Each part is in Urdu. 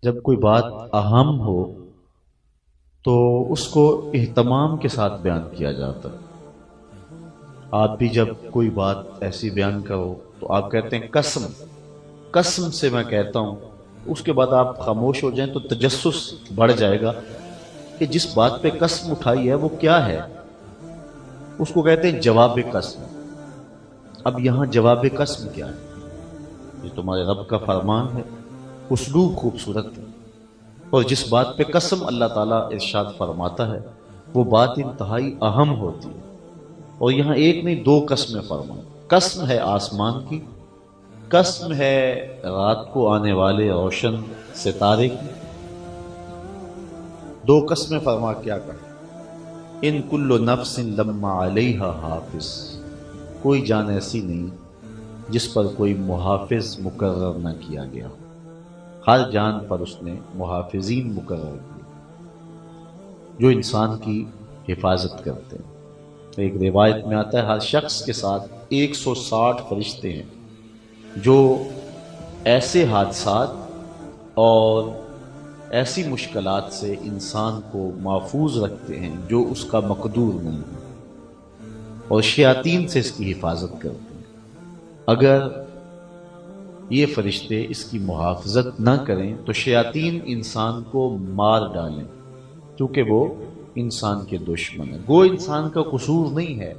جب کوئی بات اہم ہو تو اس کو اہتمام کے ساتھ بیان کیا جاتا ہے۔ آپ بھی جب کوئی بات ایسی بیان کرو تو آپ کہتے ہیں قسم، قسم سے میں کہتا ہوں۔ اس کے بعد آپ خاموش ہو جائیں تو تجسس بڑھ جائے گا کہ جس بات پہ قسم اٹھائی ہے وہ کیا ہے۔ اس کو کہتے ہیں جواب قسم۔ اب یہاں جواب قسم کیا ہے؟ یہ تمہارے رب کا فرمان ہے، اسلوب خوبصورت ہے، اور جس بات پہ قسم اللہ تعالیٰ ارشاد فرماتا ہے وہ بات انتہائی اہم ہوتی ہے۔ اور یہاں ایک نہیں دو قسمیں فرمائیں۔ قسم ہے آسمان کی، قسم ہے رات کو آنے والے روشن ستارے کی۔ دو قسمیں فرما کیا کہا؟ ان کل نفس لما علیہا حافظ، کوئی جان ایسی نہیں جس پر کوئی محافظ مقرر نہ کیا گیا ہو۔ ہر جان پر اس نے محافظین مقرر کیے جو انسان کی حفاظت کرتے ہیں۔ ایک روایت میں آتا ہے ہر شخص کے ساتھ 160 فرشتے ہیں جو ایسے حادثات اور ایسی مشکلات سے انسان کو محفوظ رکھتے ہیں جو اس کا مقدور نہیں ہے، اور شیاطین سے اس کی حفاظت کرتے ہیں۔ اگر یہ فرشتے اس کی محافظت نہ کریں تو شیاطین انسان کو مار ڈالیں، کیونکہ وہ انسان کے دشمن ہیں۔ وہ انسان کا قصور نہیں ہے۔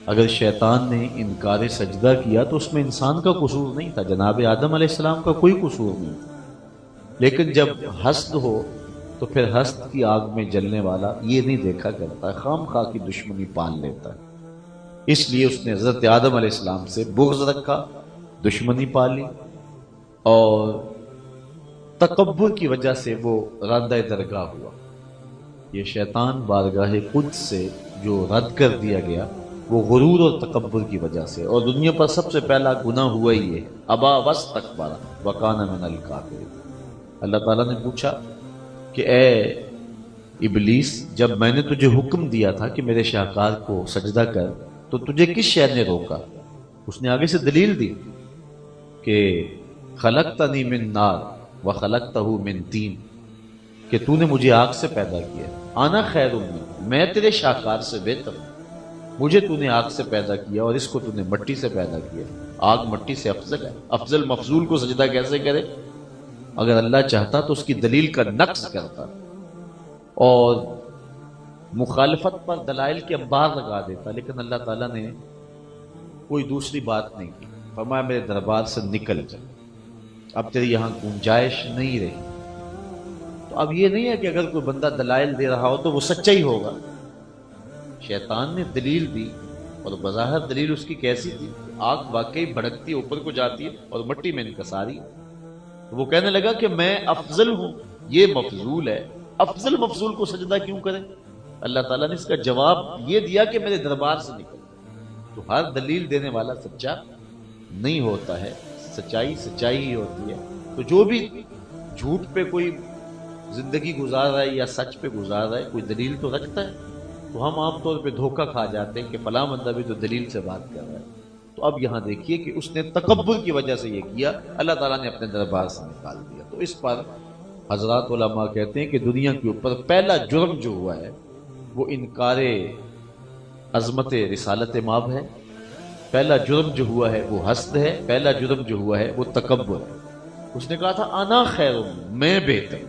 اگر شیطان نے انکار سجدہ کیا تو اس میں انسان کا قصور نہیں تھا، جناب آدم علیہ السلام کا کوئی قصور نہیں تھا۔ لیکن جب حسد ہو تو پھر حسد کی آگ میں جلنے والا یہ نہیں دیکھا کرتا، خام خواہ کی دشمنی پال لیتا ہے۔ اس لیے اس نے حضرت آدم علیہ السلام سے بغض رکھا، دشمنی پالی، اور تکبر کی وجہ سے وہ راندہ درگاہ ہوا۔ یہ شیطان بارگاہ قدس سے جو رد کر دیا گیا وہ غرور اور تکبر کی وجہ سے، اور دنیا پر سب سے پہلا گناہ ہوا ہی ہے، ابا واستکبر وکان من الکافرین۔ اللہ تعالیٰ نے پوچھا کہ اے ابلیس، جب میں نے تجھے حکم دیا تھا کہ میرے شاہکار کو سجدہ کر تو تجھے کس شے نے روکا؟ اس نے آگے سے دلیل دی کہ خلقتنی من نار وخلقتہ من طین، کہ تو نے مجھے آگ سے پیدا کیا، انا خیر منہ، میں تیرے شاہکار سے بہتر ہوں۔ مجھے تو نے آگ سے پیدا کیا اور اس کو تو نے مٹی سے پیدا کیا۔ آگ مٹی سے افضل ہے۔ افضل مفضول کو سجدہ کیسے کرے؟ اگر اللہ چاہتا تو اس کی دلیل کا نقص کرتا اور مخالفت پر دلائل کے انبار لگا دیتا، لیکن اللہ تعالیٰ نے کوئی دوسری بات نہیں کی۔ فرمایا میرے دربار سے نکل جا، اب تیری یہاں گنجائش نہیں رہی۔ تو اب یہ نہیں ہے کہ اگر کوئی بندہ دلائل دے رہا ہو تو وہ سچا ہی ہوگا۔ شیطان نے دلیل دی، اور بظاہر دلیل اس کی کیسی تھی؟ آگ واقعی بھڑکتی اوپر کو جاتی ہے اور مٹی میں انکساری ہے۔ تو وہ کہنے لگا کہ میں افضل ہوں، یہ مفضول ہے، افضل مفضول کو سجدہ کیوں کریں؟ اللہ تعالیٰ نے اس کا جواب یہ دیا کہ میرے دربار سے نکل۔ تو ہر دلیل دینے والا سچا نہیں ہوتا ہے، سچائی سچائی ہی ہوتی ہے۔ تو جو بھی جھوٹ پہ کوئی زندگی گزار رہا ہے یا سچ پہ گزار رہا ہے، کوئی دلیل تو رکھتا ہے، تو ہم عام طور پہ دھوکہ کھا جاتے ہیں کہ فلاں بندہ بھی تو دلیل سے بات کر رہا ہے۔ تو اب یہاں دیکھیے کہ اس نے تکبر کی وجہ سے یہ کیا، اللہ تعالیٰ نے اپنے دربار سے نکال دیا۔ تو اس پر حضرات علماء کہتے ہیں کہ دنیا کے اوپر پہلا جرم جو ہوا ہے وہ انکار عظمت رسالت ماب ہے، پہلا جرم جو ہوا ہے وہ حسد ہے، پہلا جرم جو ہوا ہے وہ تکبر ہے۔ اس نے کہا تھا انا خیر منہ، میں بہتر۔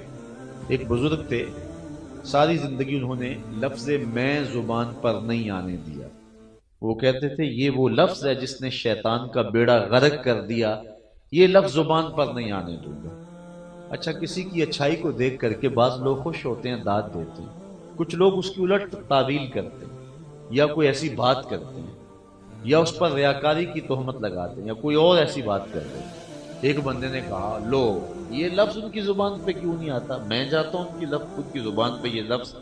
ایک بزرگ تھے، ساری زندگی انہوں نے لفظ میں زبان پر نہیں آنے دیا۔ وہ کہتے تھے یہ وہ لفظ ہے جس نے شیطان کا بیڑا غرق کر دیا، یہ لفظ زبان پر نہیں آنے دوں گا۔ اچھا، کسی کی اچھائی کو دیکھ کر کے بعض لوگ خوش ہوتے ہیں، داد دیتے ہیں، کچھ لوگ اس کی الٹ تعویل کرتے ہیں، یا کوئی ایسی بات کرتے ہیں، یا اس پر ریاکاری کی تہمت لگاتے ہیں، یا کوئی اور ایسی بات کرتے ہیں۔ ایک بندے نے کہا لو یہ لفظ ان کی زبان پہ کیوں نہیں آتا؟ میں جاتا ہوں کہ خود کی زبان پہ یہ لفظ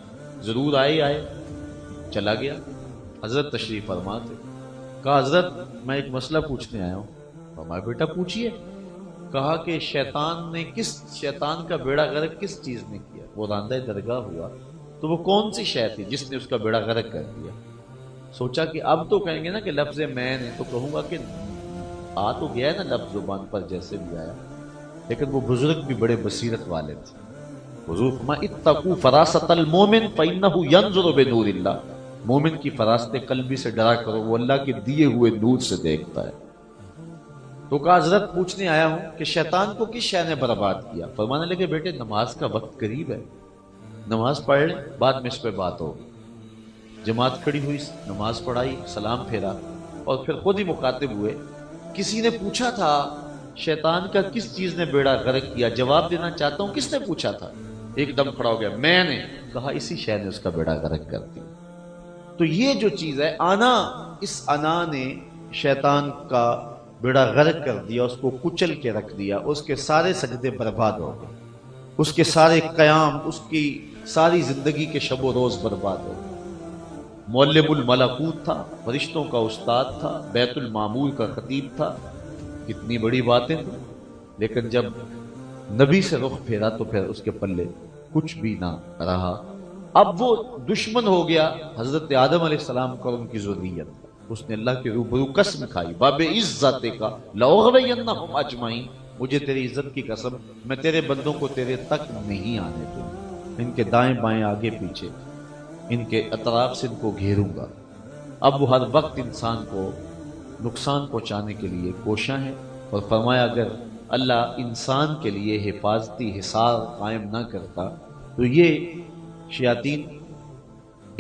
ضرور آئے۔ چلا گیا، حضرت تشریف فرما تھے۔ کہا حضرت میں ایک مسئلہ پوچھنے آیا ہوں۔ فرمایا بیٹا پوچھیے۔ کہا کہ شیطان کا بیڑا غرق کس چیز نے کیا؟ وہ راندہ درگاہ ہوا، تو وہ کون سی شے تھی جس نے اس کا بیڑا غرق کر دیا؟ سوچا کہ اب تو کہیں گے نا کہ لفظ میں نے، تو کہوں گا کہ آ تو گیا ہے نا لفظ زبان پر جیسے بھی آیا۔ لیکن وہ بزرگ بھی بڑے بصیرت والے تھے. حضور فرمایا اتقوا فراست المومن فإنہ ینظر بنور اللہ، مومن کی فراست قلبی سے ڈرا کرو، وہ اللہ کے دیے ہوئے نور سے دیکھتا ہے. تو کہا حضرت پوچھنے آیا ہوں کہ شیطان کو کس شے نے برباد کیا؟ فرمانے لگے بیٹے نماز کا وقت قریب ہے، نماز پڑھ لیں، بعد میں اس پہ بات ہوگی. جماعت کھڑی ہوئی، نماز پڑھائی، سلام پھیرا، اور پھر خود ہی مخاطب ہوئے. کسی نے پوچھا تھا شیطان کا کس چیز نے بیڑا غرق کیا؟ جواب دینا چاہتا ہوں کس نے پوچھا تھا؟ ایک دم کھڑا ہو گیا، میں نے. کہا اسی شے نے اس کا بیڑا غرق کر دیا. تو یہ جو چیز ہے انا، اس انا نے شیطان کا بیڑا غرق کر دیا، اس کو کچل کے رکھ دیا، اس کے سارے سجدے برباد ہو گئے، اس کے سارے قیام، اس کی ساری زندگی کے شب و روز برباد ہو گئے. معلم الملکوت تھا، فرشتوں کا استاد تھا، بیت المعمور کا خطیب تھا، کتنی بڑی باتیں تھیں، لیکن جب نبی سے رخ پھیرا تو پھر اس کے پلے کچھ بھی نہ رہا. اب وہ دشمن ہو گیا حضرت آدم علیہ السلام کا، ان کی ذریت. اس نے اللہ کے روبرو قسم کھائی، باب عزت کا لاغوینہم اجمعین، مجھے تیری عزت کی قسم، میں تیرے بندوں کو تیرے تک نہیں آنے دوں، ان کے دائیں بائیں آگے پیچھے، ان کے اطراف سے ان کو گھیروں گا. اب وہ ہر وقت انسان کو نقصان پہنچانے کے لیے کوشاں ہے. اور فرمایا اگر اللہ انسان کے لیے حفاظتی حصار قائم نہ کرتا تو یہ شیاطین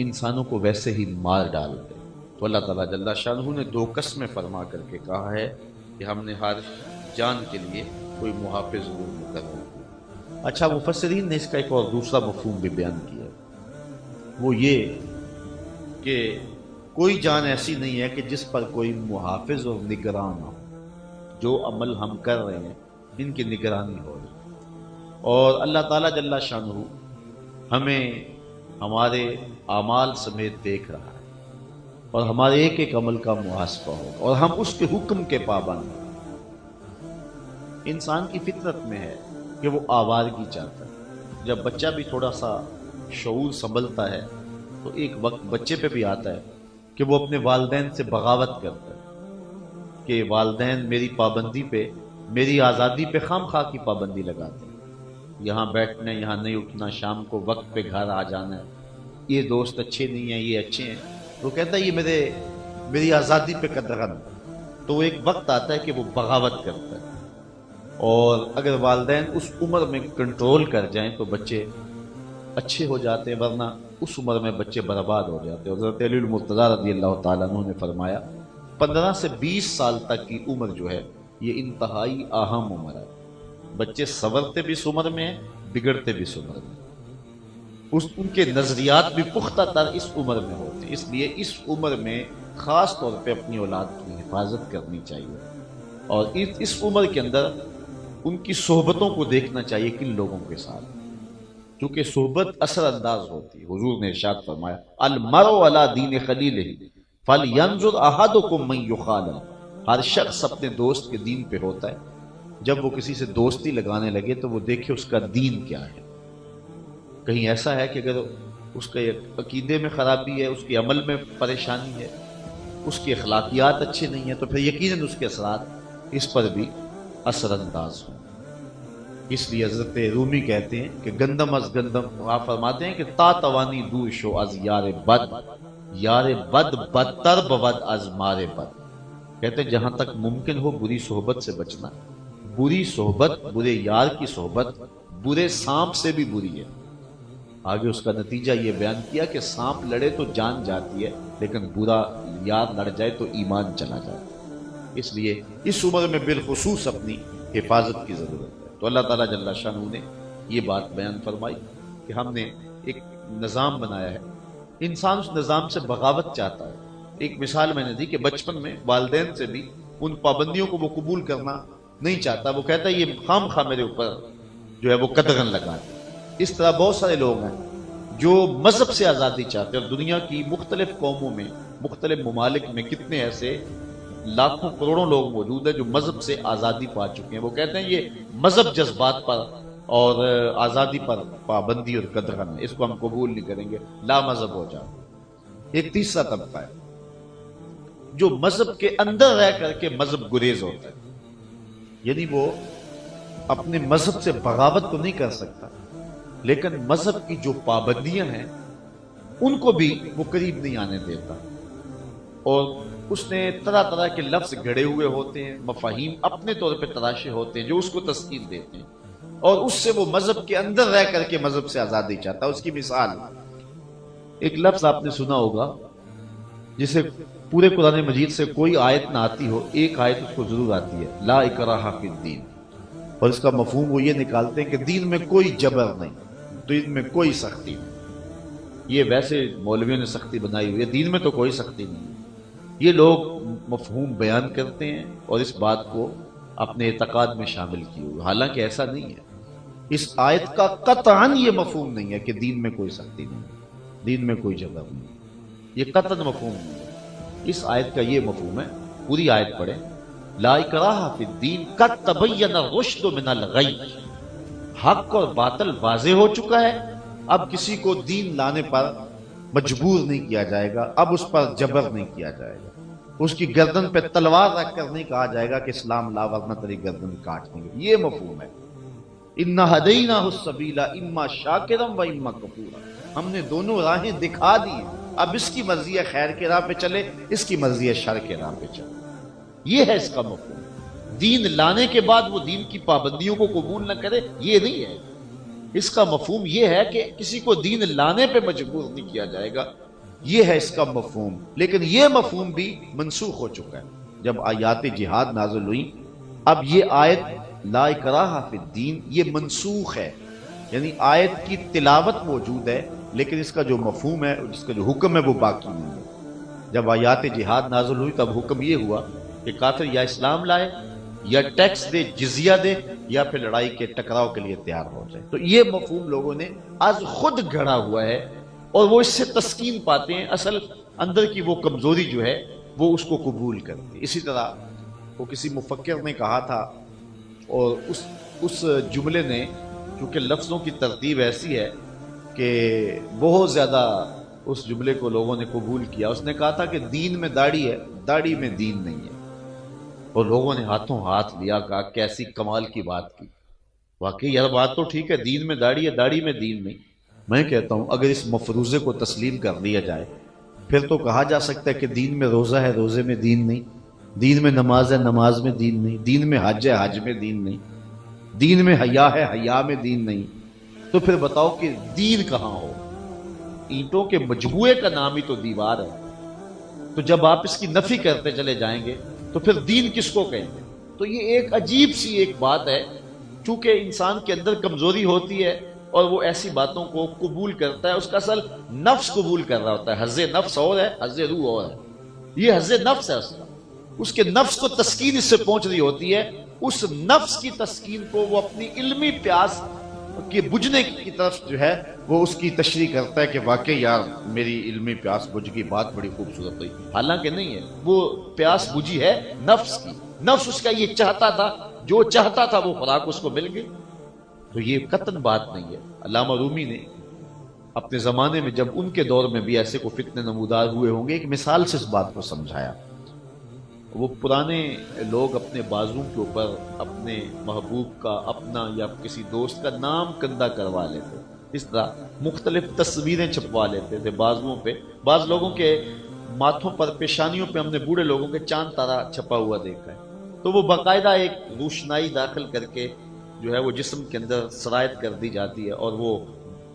انسانوں کو ویسے ہی مار ڈالتے. تو اللہ تعالیٰ جل شانہ نے دو قسمیں فرما کر کے کہا ہے کہ ہم نے ہر جان کے لیے کوئی محافظ ضرور مقرر کیا. اچھا مفسرین نے اس کا ایک اور دوسرا مفہوم بھی بیان کیا، وہ یہ کہ کوئی جان ایسی نہیں ہے کہ جس پر کوئی محافظ اور نگران ہو. جو عمل ہم کر رہے ہیں ان کی نگرانی ہو رہی، اور اللہ تعالیٰ جل شانہ ہمیں ہمارے اعمال سمیت دیکھ رہا ہے، اور ہمارے ایک ایک عمل کا محاسبہ ہوگا، اور ہم اس کے حکم کے پابند ہیں. انسان کی فطرت میں ہے کہ وہ آوارگی چاہتا ہے. جب بچہ بھی تھوڑا سا شعور سنبھلتا ہے تو ایک وقت بچے پہ بھی آتا ہے کہ وہ اپنے والدین سے بغاوت کرتا ہے کہ والدین میری پابندی پہ، میری آزادی پہ خام خواہ کی پابندی لگاتے ہیں. یہاں بیٹھنا، یہاں نہیں اٹھنا، شام کو وقت پہ گھر آ جانا ہے، یہ دوست اچھے نہیں ہیں، یہ اچھے ہیں. تو کہتا ہے یہ میری آزادی پہ قدغن. تو وہ ایک وقت آتا ہے کہ وہ بغاوت کرتا ہے، اور اگر والدین اس عمر میں کنٹرول کر جائیں تو بچے اچھے ہو جاتے ہیں، ورنہ اس عمر میں بچے برباد ہو جاتے ہیں. حضرت علی المرتضیٰ رضی اللہ تعالیٰ عنہ نے فرمایا 15 سے 20 سال تک کی عمر جو ہے یہ انتہائی اہم عمر ہے. بچے سنورتے بھی اس عمر میں ہیں، بگڑتے بھی اس عمر میں، ان کے نظریات بھی پختہ تر اس عمر میں ہوتے ہیں. اس لیے اس عمر میں خاص طور پہ اپنی اولاد کی حفاظت کرنی چاہیے، اور اس عمر کے اندر ان کی صحبتوں کو دیکھنا چاہیے کن لوگوں کے ساتھ، کیونکہ صحبت اثر انداز ہوتی ہے. حضور نے ارشاد فرمایا المرء علی دین خلیلہ فلینظر احدکم من یخالل، ہر شخص اپنے دوست کے دین پہ ہوتا ہے. جب وہ کسی سے دوستی لگانے لگے تو وہ دیکھے اس کا دین کیا ہے. کہیں ایسا ہے کہ اگر اس کے عقیدے میں خرابی ہے، اس کے عمل میں پریشانی ہے، اس کے اخلاقیات اچھے نہیں ہیں، تو پھر یقیناً اس کے اثرات اس پر بھی اثر انداز ہوں. اس لیے حضرت رومی کہتے ہیں کہ گندم از گندم، آپ فرماتے ہیں کہ تا توانی دور شو از یار بد، یار بد بدتر بود از مار بد. کہتے ہیں جہاں تک ممکن ہو بری صحبت سے بچنا. بری صحبت، برے یار کی صحبت برے سانپ سے بھی بری ہے. آگے اس کا نتیجہ یہ بیان کیا کہ سانپ لڑے تو جان جاتی ہے، لیکن برا یار لڑ جائے تو ایمان چلا جاتا ہے. اس لیے اس عمر میں بالخصوص اپنی حفاظت کی ضرورت ہے. تو اللہ تعالیٰ جل شانہ نے یہ بات بیان فرمائی کہ ہم نے ایک نظام بنایا ہے، انسان اس نظام سے بغاوت چاہتا ہے. ایک مثال میں نے دی کہ بچپن میں والدین سے بھی ان پابندیوں کو وہ قبول کرنا نہیں چاہتا. وہ کہتا ہے یہ خام خواہ میرے اوپر جو ہے وہ قدغن لگا دے. اس طرح بہت سارے لوگ ہیں جو مذہب سے آزادی چاہتے ہیں، اور دنیا کی مختلف قوموں میں، مختلف ممالک میں کتنے ایسے لاکھوں کروڑوں لوگ موجود ہیں جو مذہب سے آزادی پا چکے ہیں. وہ کہتے ہیں یہ مذہب جذبات پر اور آزادی پر پابندی اور قدغن ہے، اس کو ہم قبول نہیں کریں گے، لا مذہب ہو جائے. ایک تیسرا طبقہ ہے جو مذہب کے اندر رہ کر کے مذہب گریز ہوتا ہے، یعنی وہ اپنے مذہب سے بغاوت تو نہیں کر سکتا، لیکن مذہب کی جو پابندیاں ہیں ان کو بھی وہ قریب نہیں آنے دیتا، اور اس نے طرح طرح کے لفظ گھڑے ہوئے ہوتے ہیں، مفاہیم اپنے طور پہ تراشے ہوتے ہیں جو اس کو تسکین دیتے ہیں، اور اس سے وہ مذہب کے اندر رہ کر کے مذہب سے آزادی چاہتا ہے۔ اس کی مثال، ایک لفظ آپ نے سنا ہوگا جسے پورے قرآن مجید سے کوئی آیت نہ آتی ہو، ایک آیت اس کو ضرور آتی ہے، لا اکراہ فی الدین، اور اس کا مفہوم وہ یہ نکالتے ہیں کہ دین میں کوئی جبر نہیں، دین میں کوئی سختی نہیں۔ یہ ویسے مولویوں نے سختی بنائی ہوئی ہے، دین میں تو کوئی سختی نہیں۔ یہ لوگ مفہوم بیان کرتے ہیں اور اس بات کو اپنے اعتقاد میں شامل کیے ہوئے، حالانکہ ایسا نہیں ہے۔ اس آیت کا قطعاً یہ مفہوم نہیں ہے کہ دین میں کوئی سختی نہیں، دین میں کوئی جبر نہیں، یہ قطعاً مفہوم نہیں ہے۔ اس آیت کا یہ مفہوم ہے، پوری آیت پڑھیں، لا اکراہ فی الدین قد تبین الرشد من الغی، حق اور باطل واضح ہو چکا ہے، اب کسی کو دین لانے پر مجبور نہیں کیا جائے گا، اب اس پر جبر نہیں کیا جائے گا، اس کی گردن پہ تلوار رکھ کر نہیں کہا جائے گا کہ اسلام لا ورنہ تیری گردن کاٹ دیں گے۔ یہ مفہوم ہے، انا ہدیناہ السبیل اما شاکرا و اما کفورا، ہم نے دونوں راہیں دکھا دی ہیں، اب اس کی مرضی ہے خیر کے راہ پہ چلے، اس کی مرضی ہے شر کے راہ پہ چلے۔ یہ ہے اس کا مفہوم۔ دین لانے کے بعد وہ دین کی پابندیوں کو قبول نہ کرے، یہ نہیں ہے۔ اس کا مفہوم یہ ہے کہ کسی کو دین لانے پہ مجبور نہیں کیا جائے گا، یہ ہے اس کا مفہوم۔ لیکن یہ مفہوم بھی منسوخ ہو چکا ہے جب آیات جہاد نازل ہوئی۔ اب یہ آیت لا اکراہ فی الدین یہ منسوخ ہے، یعنی آیت کی تلاوت موجود ہے لیکن اس کا جو مفہوم ہے، جس کا جو حکم ہے وہ باقی نہیں ہے۔ جب آیات جہاد نازل ہوئی تب حکم یہ ہوا کہ کافر یا اسلام لائے، یا ٹیکس دے، جزیہ دے، یا پھر لڑائی کے ٹکراؤ کے لیے تیار ہو جائے۔ تو یہ مفہوم لوگوں نے از خود گھڑا ہوا ہے اور وہ اس سے تسکین پاتے ہیں، اصل اندر کی وہ کمزوری جو ہے وہ اس کو قبول کرتے ہیں۔ اسی طرح وہ کسی مفکر نے کہا تھا، اور اس جملے نے چونکہ لفظوں کی ترتیب ایسی ہے کہ بہت زیادہ اس جملے کو لوگوں نے قبول کیا۔ اس نے کہا تھا کہ دین میں داڑھی ہے، داڑھی میں دین نہیں ہے، اور لوگوں نے ہاتھوں ہاتھ لیا، کہا کیسی کمال کی بات کی، واقعی یار بات تو ٹھیک ہے، دین میں داڑھی ہے، داڑھی میں دین نہیں۔ میں کہتا ہوں اگر اس مفروضے کو تسلیم کر لیا جائے پھر تو کہا جا سکتا ہے کہ دین میں روزہ ہے، روزے میں دین نہیں، دین میں نماز ہے، نماز میں دین نہیں، دین میں حج ہے، حج میں دین نہیں، دین میں حیا ہے، حیا میں دین نہیں، تو پھر بتاؤ کہ دین کہاں ہو؟ اینٹوں کے مجموعے کا نام ہی تو دیوار ہے، تو جب آپ اس کی نفی کرتے چلے جائیں گے تو پھر دین کس کو کہیں گے؟ تو یہ ایک عجیب سی ایک بات ہے، چونکہ انسان کے اندر کمزوری ہوتی ہے اور وہ ایسی باتوں کو قبول کرتا ہے، اس کا اصل نفس قبول کر رہا ہوتا ہے، حظ نفس اور ہے، حظ روح اور ہے، یہ حظ نفس ہے اس کے نفس کو تسکین اس سے پہنچ رہی ہوتی ہے، اس نفس کی تسکین کو وہ اپنی علمی پیاس کے بجھنے کی طرف جو ہے وہ اس کی تشریح کرتا ہے کہ واقعی یار میری علمی پیاس بجھ گئی، بات بڑی خوبصورت ہوئی، حالانکہ نہیں ہے، وہ پیاس بجھی ہے نفس کی، نفس اس کا یہ چاہتا تھا، جو چاہتا تھا وہ خوراک اس کو مل گئی۔ تو یہ قطعاً بات نہیں ہے۔ علامہ رومی نے اپنے زمانے میں جب ان کے دور میں بھی ایسے کو فتنے نمودار ہوئے ہوں گے، ایک مثال سے اس بات کو سمجھایا۔ وہ پرانے لوگ اپنے بازو کے اوپر اپنے محبوب کا، اپنا یا کسی دوست کا نام کندہ کروا لیتے، اس طرح مختلف تصویریں چھپوا لیتے تھے بازوؤں پہ۔ بعض لوگوں کے ماتھوں پر، پیشانیوں پہ ہم نے بوڑھے لوگوں کے چاند تارا چھپا ہوا دیکھا ہے، تو وہ باقاعدہ ایک روشنائی داخل کر کے جو ہے وہ جسم کے اندر سرایت کر دی جاتی ہے، اور وہ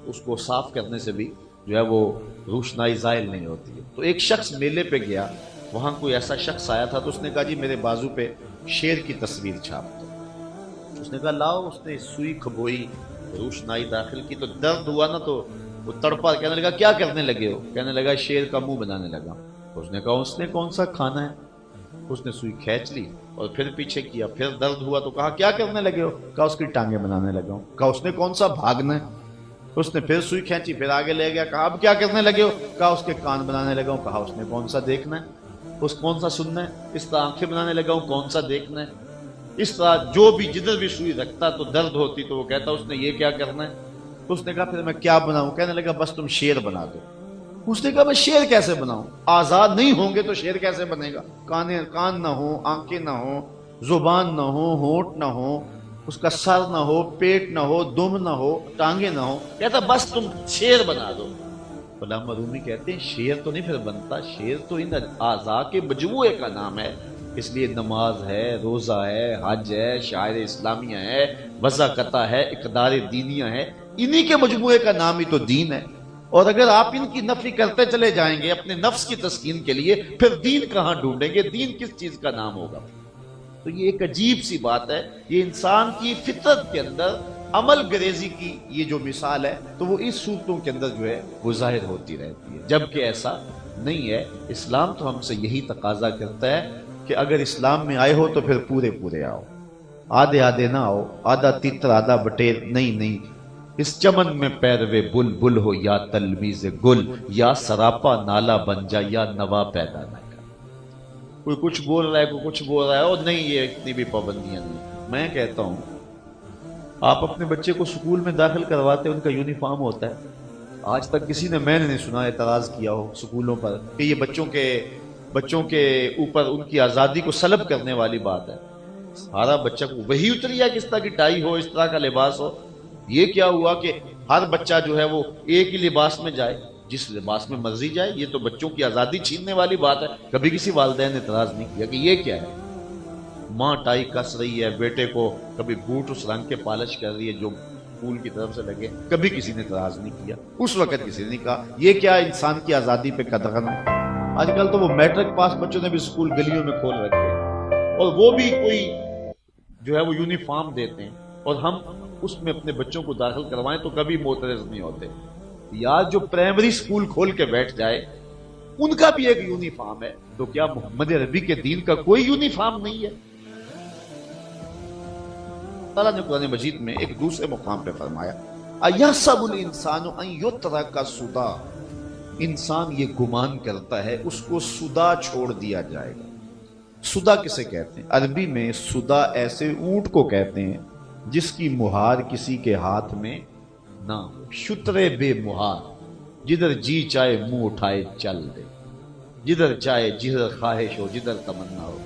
اس کو صاف کرنے سے بھی جو ہے وہ روشنائی زائل نہیں ہوتی ہے۔ تو ایک شخص میلے پہ گیا، وہاں کوئی ایسا شخص آیا تھا، تو اس نے کہا جی میرے بازو پہ شیر کی تصویر چھاپ دو۔ اس نے کہا لاؤ، اس نے سوئی کھبوئی، روشنائی داخل کی، تو درد ہوا نا، تو وہ تڑپا، کہنے لگا کیا کرنے لگے ہو؟ کہنے لگا شیر کا منہ بنانے لگا۔ اس نے کہا اس نے کون سا کھانا ہے؟ اس نے سوئی کھینچ لی اور پھر پیچھے کیا، پھر درد ہوا تو کہا کیا کرنے لگے ہو؟ کہا اس کی ٹانگیں بنانے لگا ہوں۔ کہا اس نے کون سا بھاگنا ہے؟ اس نے پھر سوئی کھینچی، پھر آگے لے گیا، کہا اب کیا کرنے لگے ہو؟ کہا اس کے کان بنانے لگا ہوں۔ کہا اس نے کون سا دیکھنا ہے؟ اس کون سا سننا ہے؟ اس طرح آنکھیں بنانے لگا ہوں، کون سا دیکھنا ہے؟ اس طرح جو بھی جدھر بھی سوئی رکھتا تو درد ہوتی تو وہ کہتا اس نے یہ کیا کرنا ہے؟ تو اس نے کہا پھر میں کیا بناؤں؟ کہنے لگا بس تم شیر بنا دو۔ اس نے کہا میں شیر کیسے بناؤں؟ آزاد نہیں ہوں گے تو شیر کیسے بنے گا؟ کان نہ ہو، آنکھیں نہ ہو، زبان نہ ہو، ہونٹ نہ ہو، اس کا سر نہ ہو، پیٹ نہ ہو، دم نہ ہو، ٹانگیں نہ ہو، کہتا بس تم شیر بنا دو۔ علامہ رومی کہتے ہیں شیر تو نہیں پھر بنتا، شیر تو ان اعضاء کے مجموعے کا نام ہے، اس لیے نماز ہے، روزہ ہے، حج ہے، شاعر اسلامیہ ہے، وضاقتہ ہے، اقدار دینیہ ہے، انہی کے مجموعے کا نام ہی تو دین ہے۔ اور اگر آپ ان کی نفی کرتے چلے جائیں گے اپنے نفس کی تسکین کے لیے، پھر دین کہاں ڈھونڈیں گے؟ دین کس چیز کا نام ہوگا؟ تو یہ ایک عجیب سی بات ہے، یہ انسان کی فطرت کے اندر عمل گریزی کی یہ جو مثال ہے، تو وہ اس صورتوں کے اندر جو ہے وہ ظاہر ہوتی رہتی ہے، جبکہ ایسا نہیں ہے۔ اسلام تو ہم سے یہی تقاضا کرتا ہے کہ اگر اسلام میں آئے ہو تو پھر پورے پورے آؤ، آدھے آدھے نہ آؤ، آدھا تیتر آدھا بٹیر نہیں۔ اس چمن میں پیروے بل بل ہو یا تلمیذ گل، یا سراپا نالا بن جا یا نوا پیدا نہ کر۔ کوئی کچھ بول رہا ہے، کوئی کچھ بول رہا ہے، اور نہیں یہ اتنی بھی پابندیاں نہیں۔ میں کہتا ہوں آپ اپنے بچے کو سکول میں داخل کرواتے ان کا یونیفارم ہوتا ہے، آج تک کسی نے، میں نے نہیں سنا اعتراض کیا ہو سکولوں پر کہ یہ بچوں کے اوپر ان کی آزادی کو سلب کرنے والی بات ہے۔ سارا بچہ کو وہی اتری ہے کہ اس طرح کی ٹائی ہو، اس طرح کا لباس ہو۔ یہ کیا ہوا کہ ہر بچہ جو ہے وہ ایک ہی لباس میں جائے، جس لباس میں مرضی جائے؟ یہ تو بچوں کی آزادی چھیننے والی بات ہے۔ کبھی کسی والدین نے اعتراض نہیں کیا کہ یہ کیا ہے؟ ماں ٹائی کس رہی ہے، بیٹے کو کبھی بوٹ اس رنگ کے پالش کر رہی ہے جو اسکول کی طرف سے لگے، کبھی کسی نے اعتراض نہیں کیا۔ اس وقت کسی نے نہیں کہا یہ کیا انسان کی آزادی پہ قدغن ہے۔ آج کل تو وہ میٹرک پاس بچوں نے بھی اسکول گلیوں میں کھول رکھے ہیں، اور وہ بھی کوئی جو ہے وہ یونیفارم دیتے ہیں، اور ہم اس میں اپنے بچوں کو داخل کروائیں تو کبھی معترض نہیں ہوتے۔ یا جو پرائمری اسکول کھول کے بیٹھ جائے ان کا بھی ایک یونیفارم ہے، تو کیا محمد عربی کے دین کا کوئی یونیفارم نہیں ہے؟ اللہ نے قرآن مجید میں ایک دوسرے مقام پہ فرمایا اَيَحْسَبُ الْإِنسَانُ أَن يُتْرَكَ سُدًى، انسان یہ گمان کرتا ہے اس کو سدا چھوڑ دیا جائے گا۔ سدا کسے کہتے ہیں؟ عربی میں سدا ایسے اونٹ کو کہتے ہیں جس کی مہار کسی کے ہاتھ میں نہ ہو، شترے بے مہار، جدھر جی چاہے منہ اٹھائے چل دے، جدھر چاہے، جدھر خواہش ہو، جدھر تمنا ہو۔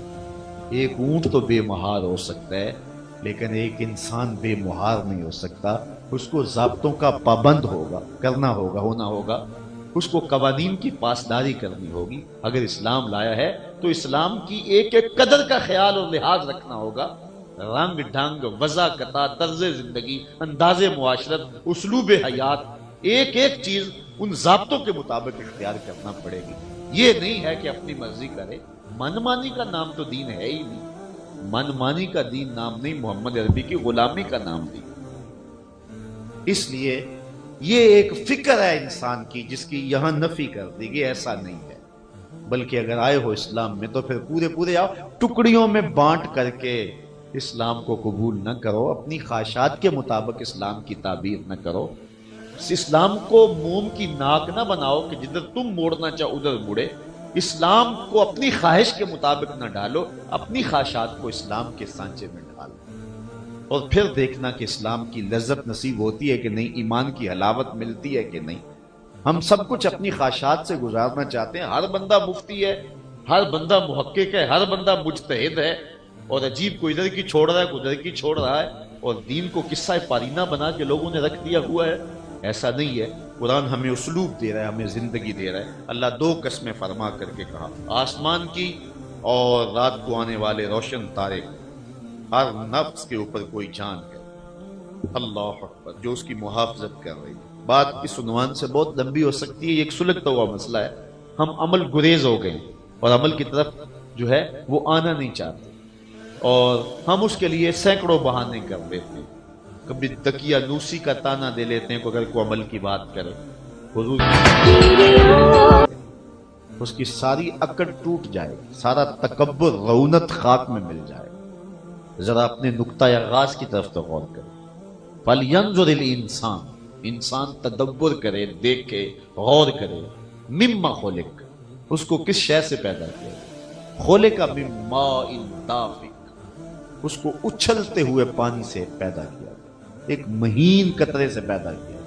ایک اونٹ تو بے مہار ہو سکتا ہے، لیکن ایک انسان بے مہار نہیں ہو سکتا۔ اس کو ضابطوں کا پابند ہونا ہوگا، اس کو قوانین کی پاسداری کرنی ہوگی۔ اگر اسلام لایا ہے تو اسلام کی ایک ایک قدر کا خیال اور لحاظ رکھنا ہوگا۔ رنگ ڈھنگ، وضاقتہ، طرز زندگی، انداز معاشرت، اسلوب حیات، ایک ایک چیز ان ضابطوں کے مطابق اختیار کرنا پڑے گی۔ یہ نہیں ہے کہ اپنی مرضی کرے۔ من مانی کا نام تو دین ہے ہی نہیں، من مانی کا دین نام نہیں، محمد عربی کی غلامی کا نام دین۔ اس لیے یہ ایک فکر ہے انسان کی جس کی یہاں نفی کر دی گئی، ایسا نہیں ہے۔ بلکہ اگر آئے ہو اسلام میں تو پھر پورے پورے آؤ، ٹکڑیوں میں بانٹ کر کے اسلام کو قبول نہ کرو، اپنی خواہشات کے مطابق اسلام کی تعبیر نہ کرو، اسلام کو موم کی ناک نہ بناؤ کہ جدھر تم موڑنا چاہو ادھر مڑے، اسلام کو اپنی خواہش کے مطابق نہ ڈالو، اپنی خواہشات کو اسلام کے سانچے میں ڈالو، اور پھر دیکھنا کہ اسلام کی لذت نصیب ہوتی ہے کہ نہیں، ایمان کی حلاوت ملتی ہے کہ نہیں۔ ہم سب کچھ اپنی خواہشات سے گزارنا چاہتے ہیں، ہر بندہ مفتی ہے، ہر بندہ محقق ہے، ہر بندہ مجتہد ہے، اور عجیب کو ادھر کی چھوڑ رہا ہے، کو ادھر کی چھوڑ رہا ہے، اور دین کو قصہ پارینہ بنا کے لوگوں نے رکھ دیا ہوا ہے۔ ایسا نہیں ہے۔ قرآن ہمیں اسلوب دے رہا ہے، ہمیں زندگی دے رہا ہے۔ اللہ دو قسمیں فرما کر کے کہا، آسمان کی اور رات کو آنے والے روشن تارے، ہر نفس کے اوپر کوئی جان ہے، اللہ اکبر، جو اس کی محافظت کر رہی ہے۔ بات اس عنوان سے بہت لمبی ہو سکتی ہے، یہ ایک سلگتا ہوا مسئلہ ہے۔ ہم عمل گریز ہو گئے اور عمل کی طرف جو ہے وہ آنا نہیں چاہتے، اور ہم اس کے لیے سینکڑوں بہانے کر لیتے ہیں۔ کبھی تکیہ نوسی کا تانا دے لیتے ہیں کہ اگر کوئی عمل کی بات کرے، حضور اس کی ساری اکڑ ٹوٹ جائے، سارا تکبر رونت خاک میں مل جائے۔ ذرا اپنے نقطۂ آغاز کی طرف تو غور کرے۔ فَلْيَنْظُرِ الْإِنسان، انسان تدبر کرے، دیکھے، غور کرے، مما خلق، اس کو کس شے سے پیدا کیا؟ خلق من ماء دافق، اس کو اچھلتے ہوئے پانی سے پیدا کیا، ایک مہین قطرے سے پیدا کیا،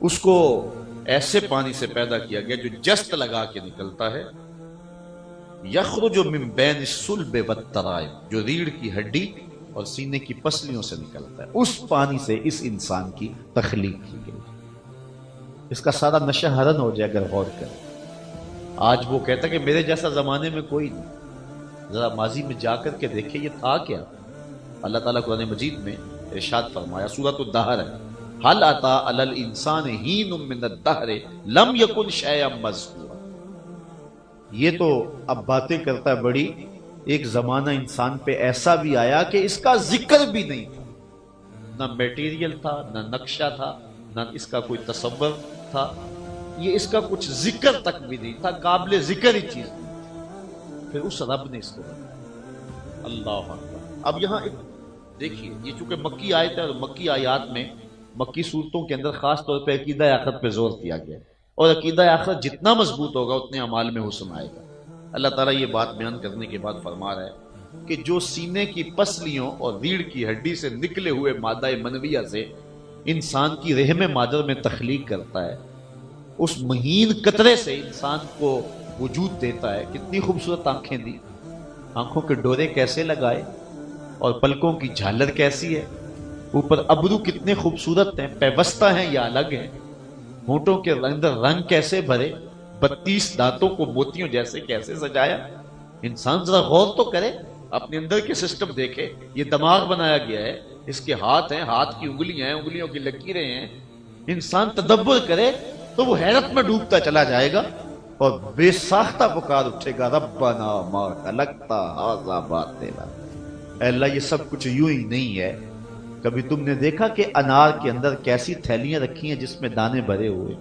اس کو ایسے پانی سے پیدا کیا گیا جو جست لگا کے نکلتا ہے، یخرج من بین الصلب والترائب، جو ریڑھ کی ہڈی اور سینے کی پسلیوں سے نکلتا ہے، اس پانی سے اس انسان کی تخلیق کی گئی۔ اس کا سارا نشہ حرن ہو جائے اگر غور کرے۔ آج وہ کہتا ہے کہ میرے جیسا زمانے میں کوئی نہیں، ذرا ماضی میں جا کر کے دیکھیں یہ تھا کیا۔ اللہ تعالیٰ قرآن مجید میں ارشاد فرمایا، سورۃ الدہر ہے، هل اتی علی الانسان حین من الدہر لم یکن شیئا مذکورا۔ یہ تو اب باتیں کرتا ہے بڑی، ایک زمانہ انسان پہ ایسا بھی آیا کہ اس کا ذکر بھی نہیں تھا، نہ میٹیریل تھا، نہ نقشہ تھا، نہ اس کا کوئی تصور تھا، یہ اس کا کچھ ذکر تک بھی نہیں تھا، قابل ذکر ہی چیز نہیں۔ پھر اس رب نے اس کو بنایا۔ اللہ اکبر۔ اب یہاں ایک دیکھیے، یہ چونکہ مکی آیت ہے اور مکی آیات میں مکی صورتوں کے اندر خاص طور پہ عقیدہ آخرت پہ زور دیا گیا، اور عقیدہ آخرت جتنا مضبوط ہوگا اتنے اعمال میں حسن آئے گا۔ اللہ تعالیٰ یہ بات بیان کرنے کے بعد فرما رہا ہے کہ جو سینے کی پسلیوں اور ریڑھ کی ہڈی سے نکلے ہوئے مادہ منویہ سے انسان کی رحم مادر میں تخلیق کرتا ہے، اس مہین قطرے سے انسان کو وجود دیتا ہے۔ کتنی خوبصورت آنکھیں دی، آنکھوں کے ڈورے کیسے لگائے، اور پلکوں کی جھالر کیسی ہے، اوپر ابرو کتنے خوبصورت ہیں، پیوستہ ہیں یا الگ ہیں، ہونٹوں کے اندر رنگ کیسے بھرے، 32 دانتوں کو موتیوں جیسے کیسے سجایا۔ انسان ذرا غور تو کرے، اپنے اندر کے سسٹم دیکھے۔ یہ دماغ بنایا گیا ہے، اس کے ہاتھ ہیں، ہاتھ کی انگلیاں ہیں، انگلیوں کی لکیریں ہیں۔ انسان تدبر کرے تو وہ حیرت میں ڈوبتا چلا جائے گا اور بے ساختہ پکار اٹھے گا، ربنا ما خلقت ھذا باطلا۔ اے اللہ، یہ سب کچھ یوں ہی نہیں ہے۔ کبھی تم نے دیکھا کہ انار کے اندر کیسی تھیلیاں رکھی ہیں جس میں دانے بھرے ہوئے؟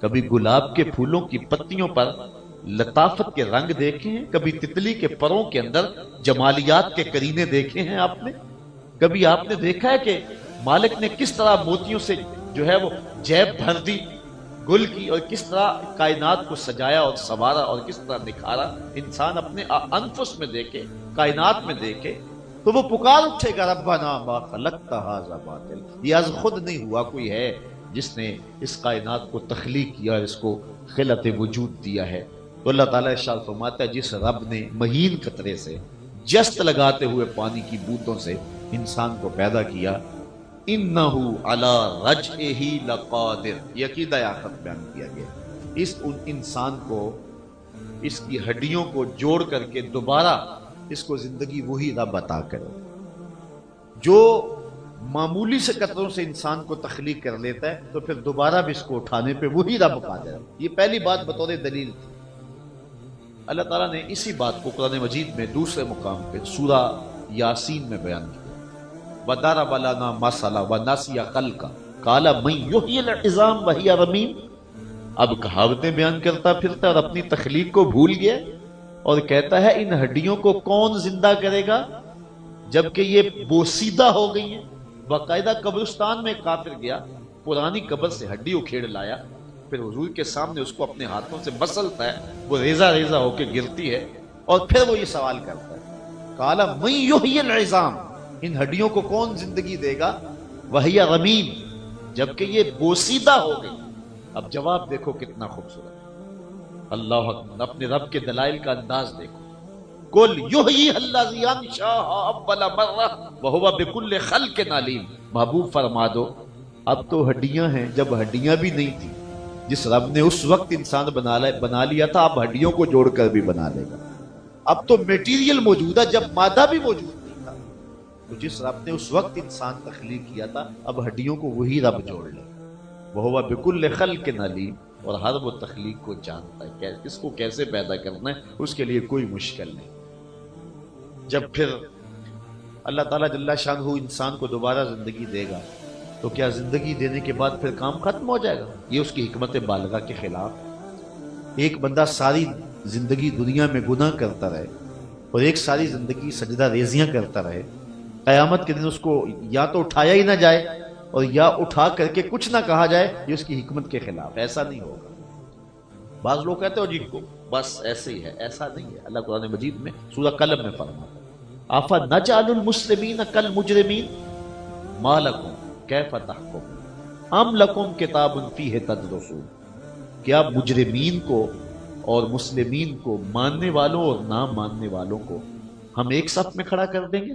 کبھی گلاب کے پھولوں کی پتیوں پر لطافت کے رنگ دیکھے ہیں؟ کبھی تتلی کے پروں کے اندر جمالیات کے قرینے دیکھے ہیں آپ نے؟ کبھی آپ نے دیکھا ہے کہ مالک نے کس طرح موتیوں سے جو ہے وہ جیب بھر دی گل کی، اور کس طرح کائنات کو سجایا اور سنوارا اور کس طرح نکھارا؟ انسان اپنے انفس میں دیکھے، کائنات میں دیکھے تو وہ پکار اٹھے گا، ربنا ما خلقت ھذا باطل۔ یہ از خود نہیں ہوا، کوئی ہے جس نے اس کائنات کو تخلیق کیا، اس کو خلقت وجود دیا ہے۔ تو اللہ تعالیٰ ارشاد فرماتا ہے، جس رب نے مہین قطرے سے، جست لگاتے ہوئے پانی کی بوندوں سے انسان کو پیدا کیا، انہ علی رجعہ لقادر، یہ عقیدہ آخرت بیان کیا گیا۔ اس انسان کو، اس کی ہڈیوں کو جوڑ کر کے دوبارہ اس کو زندگی وہی رب عطا کرے جو معمولی سے قطروں سے انسان کو تخلیق کر لیتا ہے، تو پھر دوبارہ بھی اس کو اٹھانے پہ وہی رب قادر ہے۔ یہ پہلی بات بطور دلیل تھی۔ اللہ تعالیٰ نے اسی بات کو قرآن مجید میں دوسرے مقام پہ سورہ یاسین میں بیان کیا، وَضَرَبَ لَنَا مَثَلًا وَنَسِیَ خَلْقَهُ قَالَ مَن یُحْیِی الْعِظَامَ وَهِیَ رَمِیمٌ۔ اب کہاوتیں بیان کرتا پھرتا اور اپنی تخلیق کو بھول گیا، اور کہتا ہے ان ہڈیوں کو کون زندہ کرے گا جبکہ یہ بوسیدہ ہو گئی ہیں۔ باقاعدہ قبرستان میں کافر گیا، پرانی قبر سے ہڈی اکھیڑ لایا، پھر حضور کے سامنے اس کو اپنے ہاتھوں سے مسلتا ہے، وہ ریزہ ریزہ ہو کے گرتی ہے، اور پھر وہ یہ سوال کرتا ہے، قال من یحیی العظام، ان ہڈیوں کو کون زندگی دے گا، وہی رمیم، جبکہ یہ بوسیدہ ہو گئی۔ اب جواب دیکھو کتنا خوبصورت، اللہ اکبر، اپنے رب کے دلائل کا انداز دیکھو۔ قل یحیی الذی انشأها اول مرہ وہو بکل خلق علیم۔ محبوب فرما دو، اب تو ہڈیاں ہیں، جب ہڈیاں بھی نہیں تھی، جس رب نے اس وقت انسان بنا لیا تھا، اب ہڈیوں کو جوڑ کر بھی بنا لے گا۔ اب تو میٹیریل موجود ہے، جب مادہ بھی موجود نہیں تھا، تو جس رب نے اس وقت انسان تخلیق کیا تھا، اب ہڈیوں کو وہی رب جوڑ لے۔ وہو بکل خلق علیم، اور ہر وہ تخلیق کو جانتا ہے کہ کس کو کیسے پیدا کرنا ہے، اس کے لیے کوئی مشکل نہیں۔ جب پھر اللہ تعالیٰ جل شانہ انسان کو دوبارہ زندگی دے گا، تو کیا زندگی دینے کے بعد پھر کام ختم ہو جائے گا؟ یہ اس کی حکمت بالغہ کے خلاف۔ ایک بندہ ساری زندگی دنیا میں گناہ کرتا رہے اور ایک ساری زندگی سجدہ ریزیاں کرتا رہے، قیامت کے دن اس کو یا تو اٹھایا ہی نہ جائے اور یا اٹھا کر کے کچھ نہ کہا جائے، یہ اس کی حکمت کے خلاف۔ ایسا نہیں ہوگا۔ بعض لوگ کہتے ہو جی کو بس ایسے ہی ہے، ایسا نہیں ہے۔ اللہ قرآن مجید میں سورہ قلم میں فرماتا ہے، أَفَنَجْعَلُ الْمُسْلِمِينَ كَالْمُجْرِمِينَ مَا لَكُمْ كَيْفَ تَحْكُمُونَ أَمْ لَكُمْ كِتَابٌ فِيهِ تَدْرُسُونَ۔ کیا مجرمین کو اور مسلمین کو، ماننے والوں اور نہ ماننے والوں کو، ہم ایک صف میں کھڑا کر دیں گے؟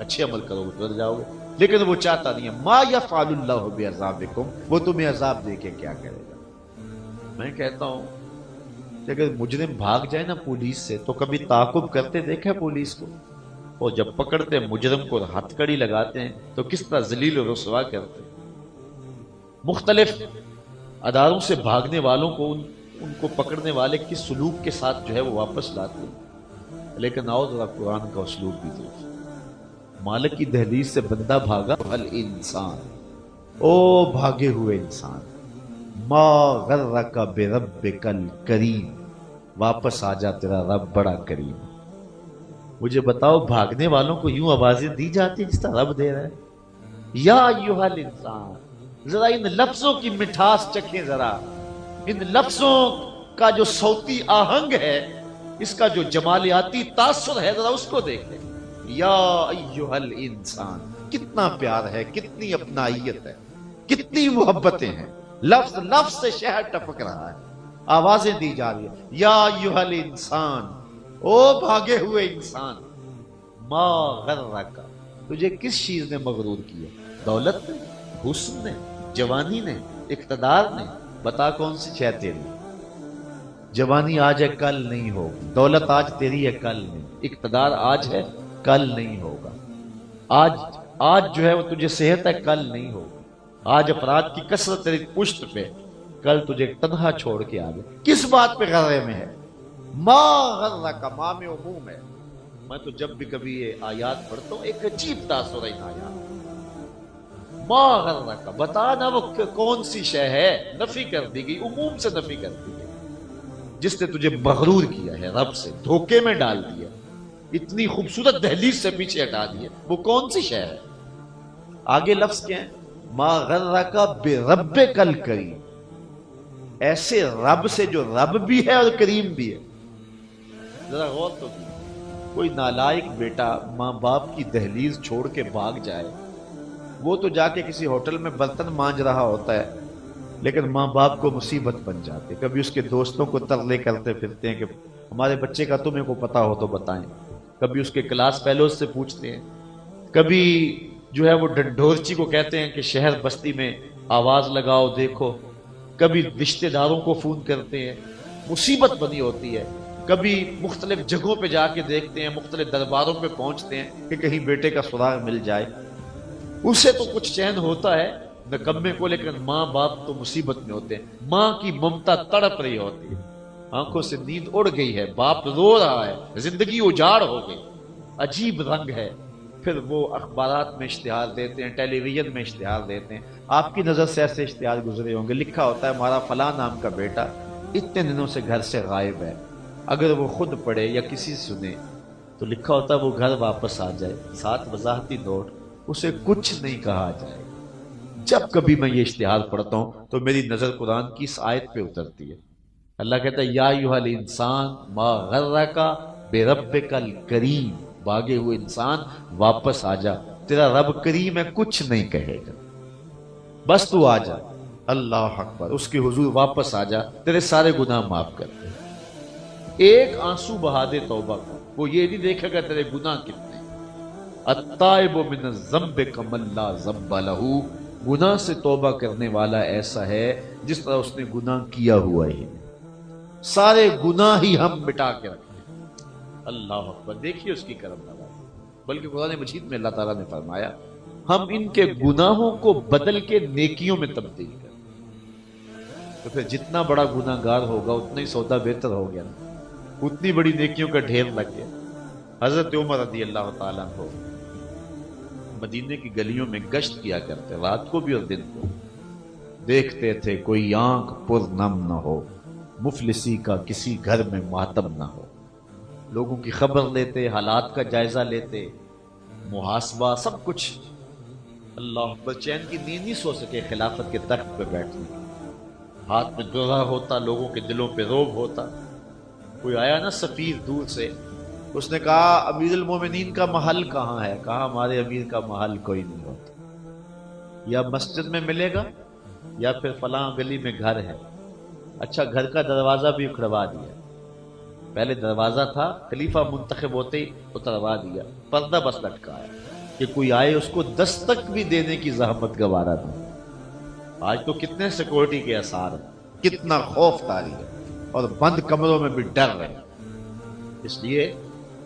اچھے عمل کرو گے تو ڈر جاؤ گے، لیکن وہ چاہتا نہیں ہے۔ ما یفعل اللہ بعذابکم، وہ تمہیں عذاب دے کے کیا کرے گا۔ میں کہتا ہوں کہ اگر مجرم بھاگ جائے نا پولیس سے تو کبھی تعاقب کرتے دیکھا پولیس کو؟ اور جب پکڑتے مجرم کو ہتھ کڑی لگاتے ہیں تو کس طرح ذلیل و رسوا کرتے ہیں۔ مختلف اداروں سے بھاگنے والوں کو ان کو پکڑنے والے کس سلوک کے ساتھ جو ہے وہ واپس لاتے ہیں، لیکن آؤ ذرا قرآن کا اسلوب بھی دیکھیں۔ مالک کی دہلیز سے بندہ بھاگا، الانسان، او بھاگے ہوئے انسان، ما غرک بربک الکریم، واپس آ جا، تیرا رب بڑا کریم۔ مجھے بتاؤ بھاگنے والوں کو یوں آوازیں دی جاتی ہیں جس طرح رب دے رہا ہے؟ یا ایھا الانسان، ذرا ان لفظوں کی مٹھاس چکھیں، ذرا ان لفظوں کا جو صوتی آہنگ ہے، اس کا جو جمالیاتی تاثر ہے، ذرا اس کو دیکھیں۔ یا ایھا الانسان، کتنا پیار ہے، کتنی اپنائیت ہے، کتنی محبتیں ہیں۔ لفظ لفظ سے شہر ٹپک رہا ہے، آوازیں دی جا رہی ہیں۔ یا ایھا الانسان، او بھاگے ہوئے انسان، ما غرک، تجھے کس چیز نے مغرور کیا؟ دولت نے، حسن نے، جوانی نے، اقتدار نے؟ بتا کون سی شے تیری؟ جوانی آج ہے کل نہیں ہوگی، دولت آج تیری ہے کل نہیں، اقتدار آج ہے کل نہیں ہوگا، آج جو ہے وہ تجھے صحت ہے کل نہیں ہوگی، آج اپرادھ کی کثرت تیری پشت پہ، کل تجھے تنہا چھوڑ کے آگے۔ کس بات پہ غرے میں ہے؟ ما غرک، ما میں عموم ہے۔ میں تو جب بھی کبھی یہ آیات پڑھتا ہوں ایک عجیب تاثر ہے ان آیات۔ ما غرک، بتا نا وہ کون سی شے ہے، نفی کر دی گئی، عموم سے نفی کر دی گئی، جس نے تجھے مغرور کیا ہے، رب سے دھوکے میں ڈال دیا، اتنی خوبصورت دہلیز سے پیچھے ہٹا دیا، وہ کون سی شے ہے؟ آگے لفظ کیا ہے؟ ما غرک بربک الکریم، ایسے رب سے جو رب بھی ہے اور کریم بھی ہے۔ ذرا غور تو کی، کوئی نالائق بیٹا ماں باپ کی دہلیز چھوڑ کے بھاگ جائے، وہ تو جا کے کسی ہوٹل میں برتن مانج رہا ہوتا ہے، لیکن ماں باپ کو مصیبت بن جاتی ہے۔ کبھی اس کے دوستوں کو ترلے کرتے پھرتے ہیں کہ ہمارے بچے کا تمہیں کو پتا ہو تو بتائیں، کبھی اس کے کلاس فیلوز سے پوچھتے ہیں، کبھی جو ہے وہ ڈنڈورچی کو کہتے ہیں کہ شہر بستی میں آواز لگاؤ دیکھو، کبھی رشتہ داروں کو فون کرتے ہیں، مصیبت بنی ہوتی ہے، کبھی مختلف جگہوں پہ جا کے دیکھتے ہیں، مختلف درباروں پہ پہنچتے ہیں کہ کہیں بیٹے کا سراغ مل جائے، اسے تو کچھ چین ہوتا ہے نکمے کو، لیکن ماں باپ تو مصیبت میں ہوتے ہیں۔ ماں کی ممتا تڑپ رہی ہوتی ہے، آنکھوں سے نیند اڑ گئی ہے، باپ رو رہا ہے، زندگی اجاڑ ہو گئی، عجیب رنگ ہے۔ پھر وہ اخبارات میں اشتہار دیتے ہیں، ٹیلی ویژن میں اشتہار دیتے ہیں، آپ کی نظر سے ایسے اشتہار گزرے ہوں گے، لکھا ہوتا ہے ہمارا فلاں نام کا بیٹا اتنے دنوں سے گھر سے غائب ہے، اگر وہ خود پڑھے یا کسی سنے تو لکھا ہوتا ہے وہ گھر واپس آ جائے، ساتھ وضاحتی نوٹ، اسے کچھ نہیں کہا جائے۔ جب کبھی میں یہ اشتہار پڑھتا ہوں تو میری نظر قرآن کی اس آیت پہ اترتی ہے۔ اللہ کہتا ہے یا ایھا الانسان ما غرک بربک الکریم، بھاگے ہوئے انسان واپس آ جا، تیرا رب کریم ہے، کچھ نہیں کہے گا، بس تو آ جا۔ اللہ اکبر، اس کے حضور واپس آ جا، تیرے سارے گناہ معاف کر دے۔ ایک آنسو بہا دے توبہ کا، وہ یہ نہیں دیکھے گا تیرے گناہ کتنے۔ التائب من الذنب کمن لا ذنب لہ، گناہ سے توبہ کرنے والا ایسا ہے جس طرح اس نے گناہ کیا ہوا ہی، سارے گناہ ہی ہم مٹا کے رکھتے ہیں۔ اللہ اکبر، دیکھیے اس کی کرم نوازی۔ بلکہ قرآن مجید میں اللہ تعالیٰ نے فرمایا ہم ان کے گناہوں کو بدل کے نیکیوں میں تبدیل کریں۔ تو پھر جتنا بڑا گناہ گار ہوگا اتنا ہی سودا بہتر ہو گیا نا، اتنی بڑی نیکیوں کا ڈھیر لگ گیا۔ حضرت عمر رضی اللہ تعالیٰ عنہ مدینے کی گلیوں میں گشت کیا کرتے، رات کو بھی اور دن کو، دیکھتے تھے کوئی آنکھ پر نم نہ ہو، مفلسی کا کسی گھر میں ماتم نہ ہو، لوگوں کی خبر لیتے، حالات کا جائزہ لیتے، محاسبہ، سب کچھ۔ اللہ اکبر، چین کی نیند نہیں سو سکے خلافت کے تخت پہ بیٹھنے کی، ہاتھ میں درہ ہوتا، لوگوں کے دلوں پہ روب ہوتا۔ کوئی آیا نا سفیر دور سے، اس نے کہا امیر المومنین کا محل کہاں ہے؟ کہا ہمارے امیر کا محل کوئی نہیں ہوتا، یا مسجد میں ملے گا یا پھر فلاں گلی میں گھر ہے۔ اچھا، گھر کا دروازہ بھی اکھڑوا دیا، پہلے دروازہ تھا، خلیفہ منتخب ہوتے ہی اتروا دیا، پردہ بس لٹکایا کہ کوئی آئے اس کو دستک بھی دینے کی زحمت گوارا نہیں۔ آج تو کتنے سیکورٹی کے اثار ہیں، کتنا خوف طاری ہے، اور بند کمروں میں بھی ڈر رہے ہیں، اس لیے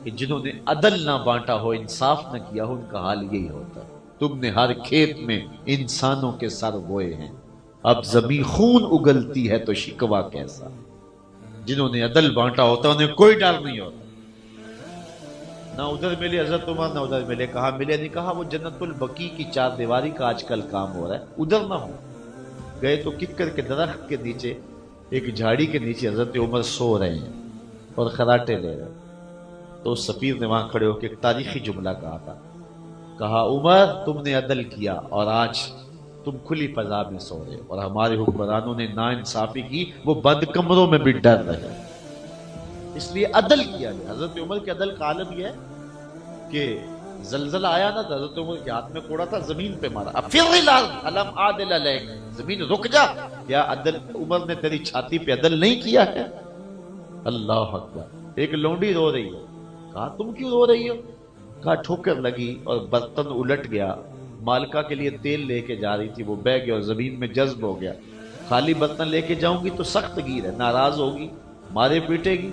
کہ جنہوں نے عدل نہ بانٹا ہو، انصاف نہ کیا ہو، ان کا حال یہی ہوتا ہے۔ تم نے ہر کھیت میں انسانوں کے سر بوئے ہیں، اب زمین خون اگلتی ہے تو شکوہ کیسا۔ جنہوں نے عدل بانٹا ہوتا انہیں کوئی ڈر نہیں ہوتا۔ نہ ادھر ملے حضرت عمر، نہ ادھر ملے، کہا ملے نہیں، کہا وہ جنت البقیع کی چار دیواری کا آج کل کام ہو رہا ہے، ادھر نہ ہو۔ گئے تو ککر کے درخت کے نیچے، ایک جھاڑی کے نیچے حضرت عمر سو رہے ہیں اور خراٹے لے رہے ہیں، تو سفیر نے وہاں کھڑے ہو کے ایک تاریخی جملہ کہا تھا، کہا عمر تم نے عدل کیا اور آج تم کھلی فضا میں سو رہے، اور ہمارے حکمرانوں نے ناانصافی کی، وہ بند کمروں میں بھی ڈر رہے، اس لیے عدل کیا گیا۔ حضرت عمر کے عدل کا عالم یہ ہے کہ زلزلہ آیا نا تو حضرت عمر کے ہاتھ میں کوڑا تھا، زمین پہ مارا، اب فر الارض الم عادل علیک، زمین رک جا، کیا عدل عمر نے تیری چھاتی پہ عدل نہیں کیا ہے؟ اللہ اکبر۔ ایک لونڈی رو رہی ہے، کہا تم کیوں رو رہی ہو؟ کہا ٹھوکر لگی اور برتن الٹ گیا، مالکہ کے لیے تیل لے کے جا رہی تھی، وہ بہہ گیا اور زمین میں جذب ہو گیا، خالی برتن لے کے جاؤں گی تو سخت گیر ہے، ناراض ہوگی، مارے پیٹے گی۔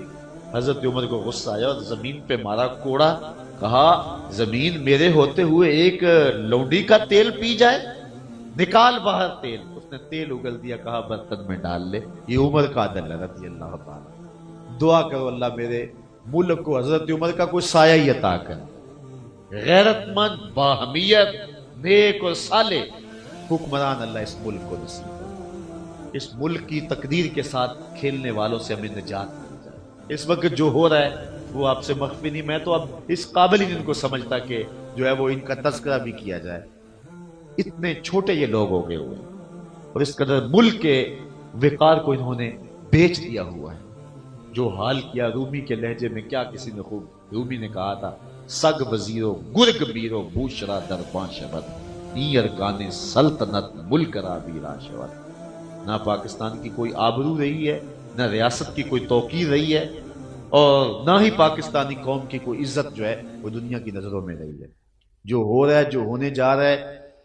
حضرت عمر کو غصہ آیا اور زمین پہ مارا کوڑا، کہا زمین میرے ہوتے ہوئے ایک لونڈی کا تیل پی جائے، نکال باہر تیل۔ اس نے تیل اگل دیا، کہا برتن میں ڈال لے۔ یہ عمر کا عدل ہے رضی اللہ تعالیٰ۔ دعا کرو اللہ میرے ملک کو حضرت عمر کا کوئی سایہ ہی عطا کرے، غیرت مند، باہمیت، نیک اور صالح حکمران اللہ اس ملک کو نصیب کرے، اس ملک کی تقدیر کے ساتھ کھیلنے والوں سے ہمیں نجات مل جائے۔ اس وقت جو ہو رہا ہے وہ آپ سے مخفی نہیں، میں تو اب اس قابل ہی ان کو سمجھتا کہ جو ہے وہ ان کا تذکرہ بھی کیا جائے۔ اتنے چھوٹے یہ لوگ ہو گئے ہوئے ہیں اور اس قدر ملک کے وقار کو انہوں نے بیچ دیا ہوا ہے۔ جو حال کیا رومی کے لہجے میں، کیا کسی نے خوب رومی نے کہا تھا، سگ وزیرو گرگ بیرو بوشرا درباں شبد این ارکان سلطنت ملک را بیرا شبد۔ نہ پاکستان کی کوئی آبرو رہی ہے، نہ ریاست کی کوئی توقیر رہی ہے، اور نہ ہی پاکستانی قوم کی کوئی عزت جو ہے وہ دنیا کی نظروں میں رہی ہے۔ جو ہو رہا ہے، جو ہونے جا رہا ہے،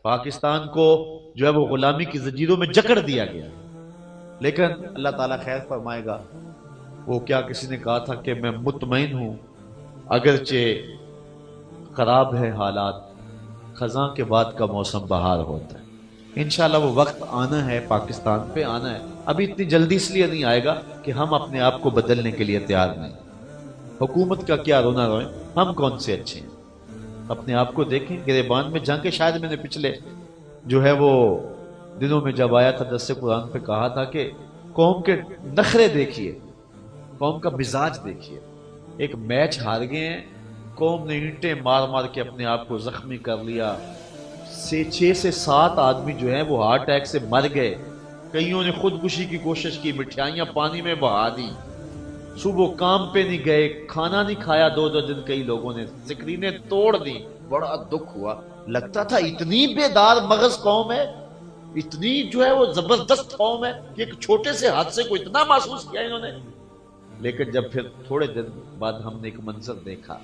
پاکستان کو جو ہے وہ غلامی کی زنجیروں میں جکڑ دیا گیا، لیکن اللہ تعالیٰ خیر فرمائے گا۔ وہ کیا کسی نے کہا تھا کہ میں مطمئن ہوں اگرچہ خراب ہے حالات، خزاں کے بعد کا موسم بہار ہوتا ہے۔ انشاءاللہ وہ وقت آنا ہے، پاکستان پہ آنا ہے، ابھی اتنی جلدی اس لیے نہیں آئے گا کہ ہم اپنے آپ کو بدلنے کے لیے تیار نہیں۔ حکومت کا کیا رونا روئیں، ہم کون سے اچھے ہیں؟ اپنے آپ کو دیکھیں، گریبان میں جنگ کے، شاید میں نے پچھلے جو ہے وہ دنوں میں جب آیا تھا درس قرآن پہ کہا تھا کہ قوم کے نخرے دیکھیے، قوم کا مزاج دیکھیے۔ ایک میچ ہار گئے ہیں، قوم نے اینٹیں مار مار کے اپنے آپ کو زخمی کر لیا، 6 سے 7 آدمی جو ہیں وہ ہارٹ اٹیک سے مر گئے، کئیوں نے خودکشی کی کوشش کی، مٹھائیاں پانی میں بہا دی، صبح کام پہ نہیں گئے، کھانا نہیں کھایا 2 دن، کئی لوگوں نے سکرینیں توڑ دی، بڑا دکھ ہوا۔ لگتا تھا اتنی بیدار مغز قوم ہے، اتنی جو ہے وہ زبردست قوم ہے کہ ایک چھوٹے سے حادثے کو اتنا محسوس کیا انہوں نے۔ لیکن جب پھر تھوڑے دن بعد ہم نے ایک منظر دیکھا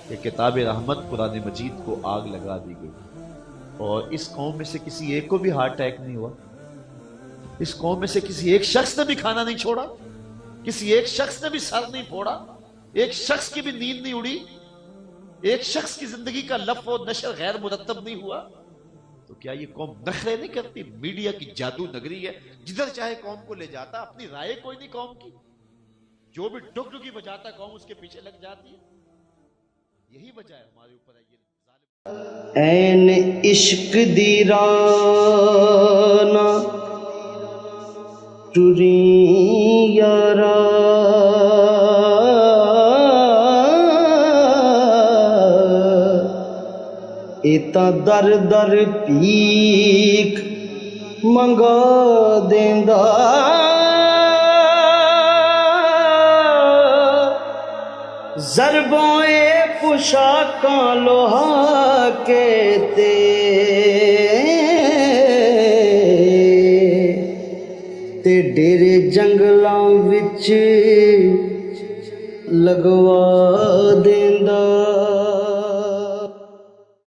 کہ کتاب رحمت قرآن مجید کو آگ لگا دی گئی، اور اس قوم میں سے کسی ایک کو بھی ہارٹ اٹیک نہیں ہوا، اس قوم میں سے کسی ایک شخص نے بھی کھانا نہیں چھوڑا، کسی ایک شخص نے بھی سر نہیں پھوڑا، ایک شخص کی بھی نیند نہیں اڑی، ایک شخص کی زندگی کا لف و نشر غیر مرتب نہیں ہوا۔ تو کیا یہ قوم نخرے نہیں کرتی؟ میڈیا کی جادو نگری ہے، جدھر چاہے قوم کو لے جاتا، اپنی رائے کوئی نہیں قوم کی، جو بھی ڈگ ڈگی بجاتا قوم اس کے پیچھے لگ جاتی ہے۔ یہی وجہ ہے ہمارے اوپر ہے یہ این عشق دی رانا ٹری یارا ایتا در در پیک منگا دیندا ضربوں پوشاکاں لوہا کے تے ڈیرے جنگلاں وچ لگوا